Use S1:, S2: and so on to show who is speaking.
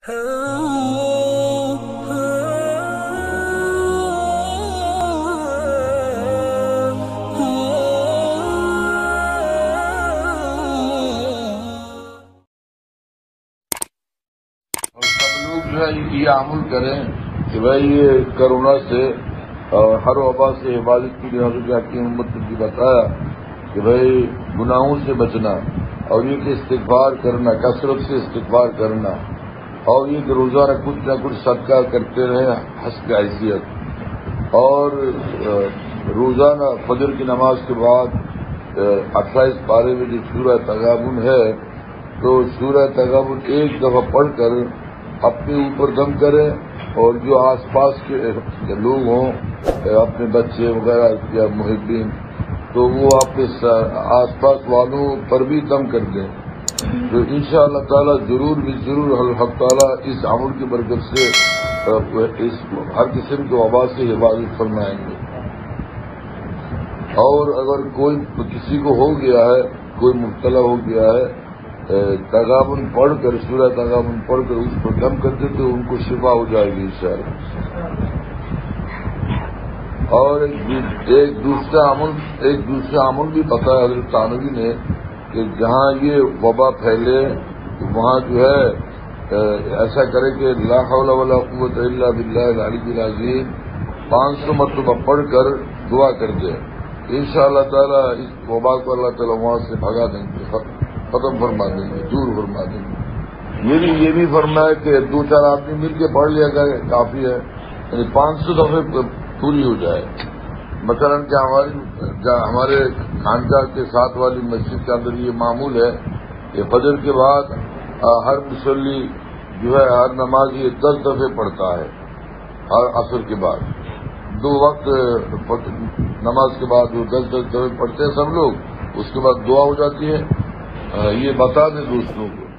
S1: یہ عمل کریں کہ بھائی یہ کرونا سے اور ہر وبا سے حفاظت کے لیے حضرت حکیم امت نے بتایا کہ بھائی گناہوں سے بچنا اور یہ کہ استغفار کرنا، کثرت سے استغفار کرنا، اور یہ کہ روزانہ کچھ نہ کچھ صدقہ کرتے رہیں حسب حیثیت، اور روزانہ فجر کی نماز کے بعد 28 پارے میں جو سورہ تغابن ہے تو سورہ تغابن ایک دفعہ پڑھ کر اپنے اوپر دم کریں، اور جو آس پاس کے لوگ ہوں اپنے بچے وغیرہ یا محبین تو وہ اپنے آس پاس والوں پر بھی دم کر دیں، تو انشاءاللہ تعالی ضرور الحق تعالی اس عمل کی برکت سے اس ہر قسم کے وبا سے حفاظت فرمائیں گے۔ اور اگر کوئی کسی کو ہو گیا ہے، کوئی مبتلا ہو گیا ہے، تغابن پڑھ کر سورہ تغابن پڑھ کر اس پر دم کر دے تو ان کو شفا ہو جائے گی انشاءاللہ۔ اور ایک دوسرا عمل بھی بتایا حضرت تھانوی نے کہ جہاں یہ وبا پھیلے وہاں جو ہے ایسا کرے کہ لا حول ولا قوت الا باللہ العلی العظیم 500 مرتبہ پڑھ کر دعا کر دے، انشاءاللہ تعالی اس وبا کو اللہ تعالی وہاں سے بھگا دیں گے، ختم فرما دیں گے، دور فرما دیں گے۔ یہ بھی فرمایا کہ 2-4 آدمی مل کے پڑھ لیا گیا کافی ہے، یعنی 500 دفعے پوری ہو جائے۔ مثلا کہ ہمارے خانقاہ کے ساتھ والی مسجد کے اندر یہ معمول ہے کہ فجر کے بعد ہر مصلی جو ہے ہر نماز یہ 10 دفعے پڑھتا ہے، ہر عصر کے بعد 2 وقت نماز کے بعد وہ 10 دفعے پڑھتے ہیں سب لوگ، اس کے بعد دعا ہو جاتی ہے۔ یہ بتا دیں دوستوں کو۔